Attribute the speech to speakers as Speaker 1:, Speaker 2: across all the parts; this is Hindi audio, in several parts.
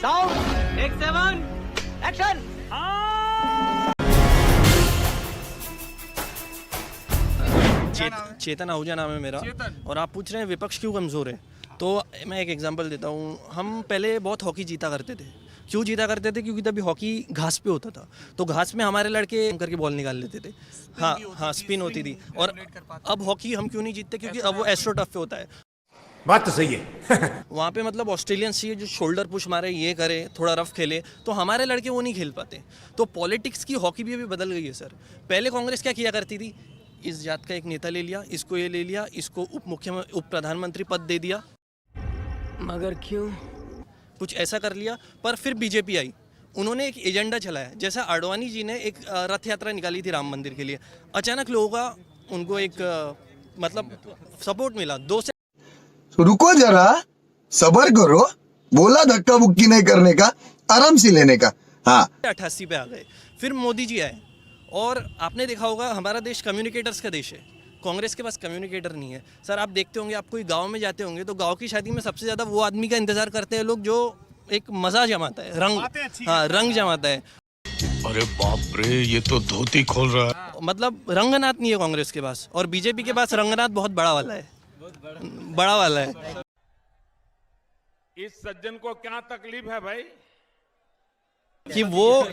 Speaker 1: Sound take 7 action.
Speaker 2: Chetan Ahuja नाम है मेरा। और आप पूछ रहे हैं विपक्ष क्यों कमज़ोर है, तो मैं एक एग्जांपल देता हूँ। हम पहले बहुत हॉकी जीता करते थे। क्यों जीता करते थे? क्योंकि तभी हॉकी घास पे होता था, तो घास में हमारे लड़के करके बॉल निकाल लेते थे। हाँ, स्पिन होती थी। और अब हॉकी हम क्यों नहीं जीतते? क्योंकि अब वो एस्ट्रो टफ पे होता है।
Speaker 3: बात तो सही है।
Speaker 2: वहाँ पे मतलब ऑस्ट्रेलियंस चाहिए जो शोल्डर पुश मारे, ये करे, थोड़ा रफ खेले, तो हमारे लड़के वो नहीं खेल पाते। तो पॉलिटिक्स की हॉकी भी अभी बदल गई है सर। पहले कांग्रेस क्या किया करती थी? इस जात का एक नेता ले लिया, इसको ये ले लिया, इसको उप प्रधानमंत्री पद दे दिया,
Speaker 1: मगर क्यों?
Speaker 2: कुछ ऐसा कर लिया। पर फिर बीजेपी आई, उन्होंने एक एजेंडा चलाया। जैसा आडवाणी जी ने एक रथ यात्रा निकाली थी राम मंदिर के लिए, अचानक लोगों का उनको एक मतलब सपोर्ट मिला।
Speaker 4: तो रुको जरा, सबर करो, बोला धक्का बुक्की नहीं करने का, आराम से लेने का। हाँ,
Speaker 2: 88 पे आ गए। फिर मोदी जी आए, और आपने देखा होगा हमारा देश कम्युनिकेटर्स का देश है। कांग्रेस के पास कम्युनिकेटर नहीं है सर। आप देखते होंगे, आप कोई गांव में जाते होंगे तो गांव की शादी में सबसे ज़्यादा वो आदमी का इंतजार करते हैं लोग जो एक मज़ा जमाता है, रंग जमाता है।
Speaker 3: अरे बाप रे, ये तो धोती खोल रहा है।
Speaker 2: मतलब रंगनाथ नहीं है कांग्रेस के पास, और बीजेपी के पास रंगनाथ बहुत बड़ा वाला है, बड़ा वाला है।
Speaker 5: इस सज्जन को क्या तकलीफ है भाई
Speaker 2: कि वो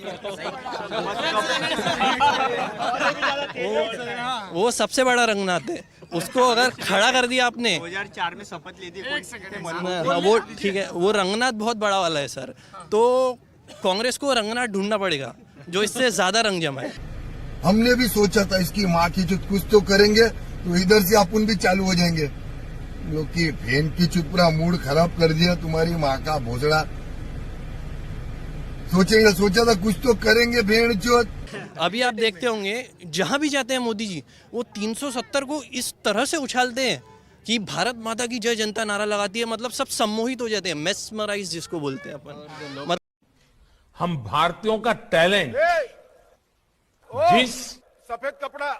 Speaker 2: सबसे बड़ा रंगनाथ है। उसको अगर खड़ा कर दिया आपने
Speaker 1: 2004 में शपथ ली थी,
Speaker 2: हाँ, वो ठीक है, वो रंगनाथ बहुत बड़ा वाला है सर। तो कांग्रेस को रंगनाथ ढूंढना पड़ेगा जो इससे ज्यादा रंग जमाए।
Speaker 4: हमने भी सोचा था इसकी माँ की चुत कुछ तो करेंगे, तो इधर से अपन भी चालू हो जाएंगे। लोग की भेन की चुत पूरा मूड खराब कर दिया तुम्हारी माँ का भोसड़ा। सोचा था कुछ तो करेंगे भेड़ चोत।
Speaker 2: अभी आप देखते होंगे जहां भी जाते हैं मोदी जी, वो 370 को इस तरह से उछालते हैं कि भारत माता की जय जनता नारा लगाती है। मतलब सब सम्मोहित हो जाते हैं, मेस्मराइज जिसको बोलते हैं अपन।
Speaker 3: हम भारतीयों का टैलेंट जिस
Speaker 5: सफेद कपड़ा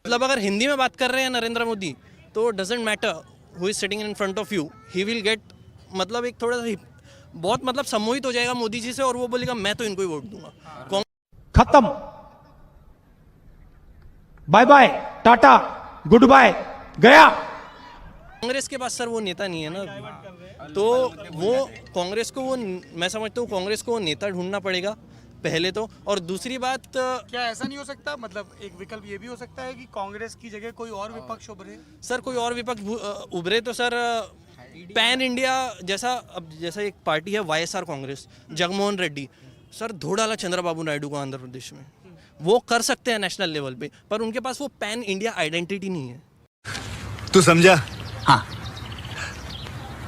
Speaker 2: मतलब अगर हिंदी में बात कर रहे हैं नरेंद्र मोदी, तो doesn't matter who is sitting in front of you, he will get मतलब एक थोड़ा सा बहुत मतलब सम्मोहित हो जाएगा मोदी जी से, और वो बोलेगा मैं तो इनको ही वोट दूंगा।
Speaker 6: खत्म, bye bye, tata, goodbye, गया।
Speaker 2: कांग्रेस के पास सर वो नेता नहीं है ना, तो वो कांग्रेस को, वो मैं समझता हूँ कांग्रेस को वो नेता ढूंढना पड़ेगा पहले तो। और दूसरी बात,
Speaker 7: क्या ऐसा नहीं हो सकता, मतलब एक विकल्प ये भी हो सकता है कि कांग्रेस की जगह कोई और विपक्ष उभरे?
Speaker 2: सर कोई और विपक्ष उभरे तो सर पैन इंडिया जैसा, अब जैसा एक पार्टी है वाईएसआर कांग्रेस, जगनमोहन रेड्डी सर धो डाला चंद्रबाबू नायडू को आंध्र प्रदेश में। वो कर सकते हैं नेशनल लेवल पे, पर उनके पास वो पैन इंडिया आइडेंटिटी नहीं है।
Speaker 8: तू समझा? हाँ।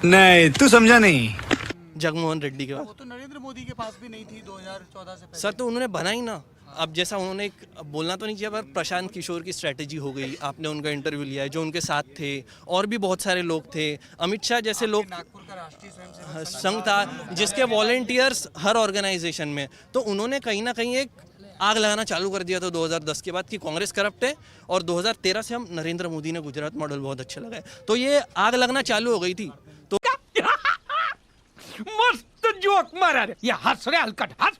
Speaker 8: नहीं, तू समझा नहीं।
Speaker 2: जगनमोहन रेड्डी के
Speaker 7: वो
Speaker 2: पास
Speaker 7: तो नरेंद्र मोदी के पास भी नहीं थी 2014 से पहले।
Speaker 2: सर, तो उन्होंने बना ही ना। अब जैसा उन्होंने एक बोलना तो नहीं चाहिए, पर प्रशांत किशोर की स्ट्रैटेजी हो गई, आपने उनका इंटरव्यू लिया है, जो उनके साथ थे, और भी बहुत सारे लोग थे, अमित शाह जैसे लोग,
Speaker 7: नागपुर का राष्ट्रीय स्वयंसेवक
Speaker 2: संघ था जिसके वॉलेंटियर्स हर ऑर्गेनाइजेशन में, तो उन्होंने कहीं ना कहीं एक आग लगाना चालू कर दिया था 2010 के बाद कि कांग्रेस करप्ट है। और 2013 से हम नरेंद्र मोदी ने गुजरात मॉडल बहुत अच्छा लगा है, तो ये आग लगना चालू हो गई थी। तो
Speaker 6: मस्त जोक मारा रे, ये हंस रे हलकट हंस।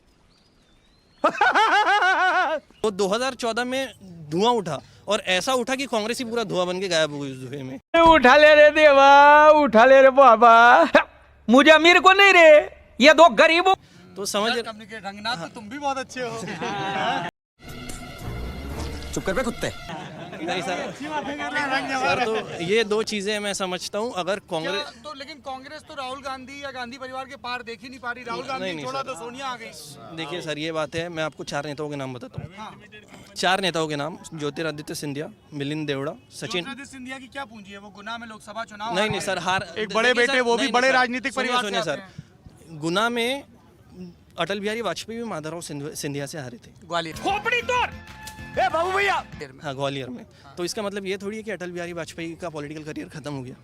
Speaker 2: तो 2014 में धुआं उठा, और ऐसा उठा कि कांग्रेस ही पूरा धुआं बन के गायब हो गई उस धुएं में।
Speaker 6: उठा ले रे देवा, उठा ले रे बाबा, मुझे अमीर को नहीं रे, ये दो गरीबों।
Speaker 2: तो समझ
Speaker 7: कम्युनिकेट रंगनाथ, तो तुम भी बहुत अच्छे हो।
Speaker 8: चुप कर बे कुत्ते।
Speaker 2: नहीं सर, तो ये दो चीजें मैं समझता हूँ। अगर कांग्रेस
Speaker 7: तो, लेकिन कांग्रेस तो राहुल गांधी या गांधी परिवार के पार देख ही नहीं पा रही। राहुल
Speaker 2: नहीं,
Speaker 7: गांधी
Speaker 2: नहीं
Speaker 7: छोड़ा
Speaker 2: सर।
Speaker 7: तो सोनिया आ गई।
Speaker 2: देखिए सर, ये बात है, मैं आपको 4 नेताओं के नाम बताता हूँ। 4 नेताओं के नाम: ज्योतिरादित्य सिंधिया, मिलिंद देवड़ा, सचिन।
Speaker 7: ज्योतिरादित्य सिंधिया की क्या पूंजी है? वो गुना में लोकसभा चुनाव।
Speaker 2: नहीं सर, हार
Speaker 7: एक बड़े
Speaker 2: देखिए
Speaker 7: बेटे,
Speaker 2: सर,
Speaker 7: वो भी
Speaker 2: नहीं,
Speaker 7: बड़े
Speaker 2: नहीं, सर,
Speaker 7: राजनीतिक परिवार से
Speaker 2: सुनिए
Speaker 7: आते
Speaker 2: सर, गुना में अटल बिहारी वाजपेयी भी माधवराव सिंधिया से हारे थे।
Speaker 7: ग्वालियर।
Speaker 6: खोपड़ी तोड़।
Speaker 8: ए बाबू भैया।
Speaker 2: हाँ, ग्वालियर में। तो इसका मतलब ये थोड़ी है कि अटल बिहारी वाजपेयी का पॉलिटिकल करियर खत्म हो गया।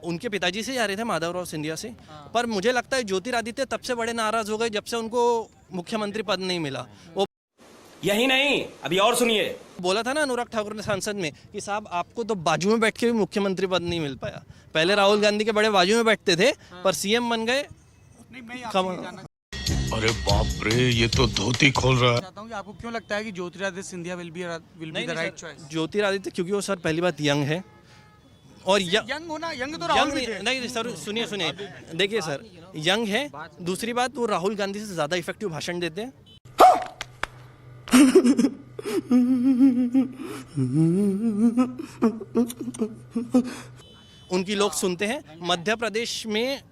Speaker 2: उनके पिताजी से आ रहे थे, माधवराव सिंधिया से। पर मुझे लगता है ज्योतिरादित्य तब से बड़े नाराज हो गए जब से उनको मुख्यमंत्री पद नहीं मिला। वो
Speaker 9: यही नहीं, अभी और सुनिए।
Speaker 2: बोला था ना अनुराग ठाकुर ने सांसद में कि साहब आपको तो बाजू में बैठ के भी मुख्यमंत्री पद नहीं मिल पाया। पहले राहुल गांधी के बड़े बाजू में बैठते थे पर सीएम बन गए।
Speaker 7: नहीं, मैं आपसे जानना
Speaker 3: अरे बाप रे, ये तो धोती खोल रहा है।
Speaker 7: चाहता हूँ कि आपको क्यों लगता है कि Jyotiraditya Scindia will be the right choice?
Speaker 2: Jyotiraditya क्योंकि वो सर पहली बात यंग है और
Speaker 7: यंग होना, यंग तो राहुल भी थे।
Speaker 2: नहीं सर, सुनिए देखिए सर, यंग है। दूसरी बात, वो राहुल गांधी से ज्यादा इफेक्टिव भाषण देते हैं। उनकी लोग सुनते हैं। मध्य प्रदेश में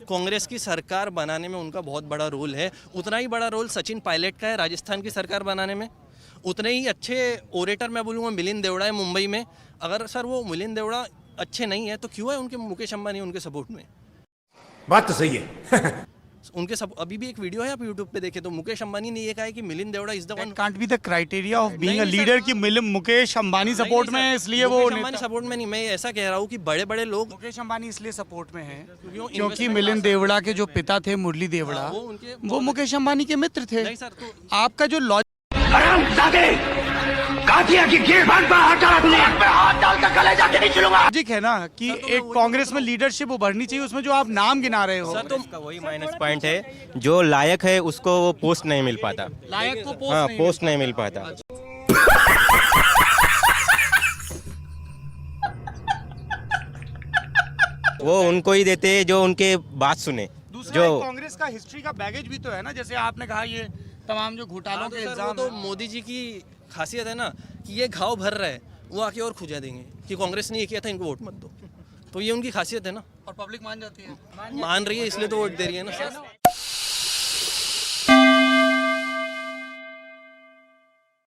Speaker 2: कांग्रेस की सरकार बनाने में उनका बहुत बड़ा रोल है। उतना ही बड़ा रोल सचिन पायलट का है राजस्थान की सरकार बनाने में। उतने ही अच्छे ओरेटर मैं बोलूँगा मिलिंद देवड़ा है मुंबई में। अगर सर वो मिलिंद देवड़ा अच्छे नहीं है तो क्यों है उनके मुकेश अंबानी उनके सपोर्ट में?
Speaker 8: बात तो सही है।
Speaker 2: उनके सब अभी भी एक वीडियो है, आप यूट्यूब पे देखें तो मुकेश अंबानी ने ये कहा है कि Milind Deora is the one.
Speaker 7: Can't be the criteria of being a leader कि मुकेश अंबानी सपोर्ट में है इसलिए वो
Speaker 2: मुकेश अंबानी सपोर्ट में नहीं, मैं ऐसा कह रहा हूँ कि बड़े बड़े लोग
Speaker 7: मुकेश अंबानी इसलिए सपोर्ट में है क्योंकि मिलिंद देवड़ा के जो पिता थे मुरली देवड़ा, वो मुकेश अंबानी के मित्र थे।
Speaker 2: नहीं सर, तो
Speaker 7: आपका जो लॉजिक है ना कि एक कांग्रेस में लीडरशिप उभरनी चाहिए, उसमें जो आप नाम गिना रहे हो
Speaker 2: सर तो
Speaker 9: का वही माइनस पॉइंट है, जो लायक है उसको वो पोस्ट नहीं मिल पाता।
Speaker 7: लायक को पोस्ट
Speaker 9: हाँ,
Speaker 7: नहीं
Speaker 9: पोस्ट नहीं मिल पाता। वो उनको ही देते जो उनके बात सुने।
Speaker 7: दूसरा जो कांग्रेस का हिस्ट्री का बैगेज भी तो है ना, जैसे आपने कहा ये तमाम जो घोटालों के इल्जाम
Speaker 2: तो मोदी जी की खासियत है ना कि ये घाव भर रहा है, वो आके और खुजा देंगे कि कांग्रेस ने ये किया था, इनको वोट मत दो। तो ये उनकी खासियत है ना,
Speaker 7: और पब्लिक मान जाती है,
Speaker 2: मान रही है इसलिए तो वोट दे रही है ना।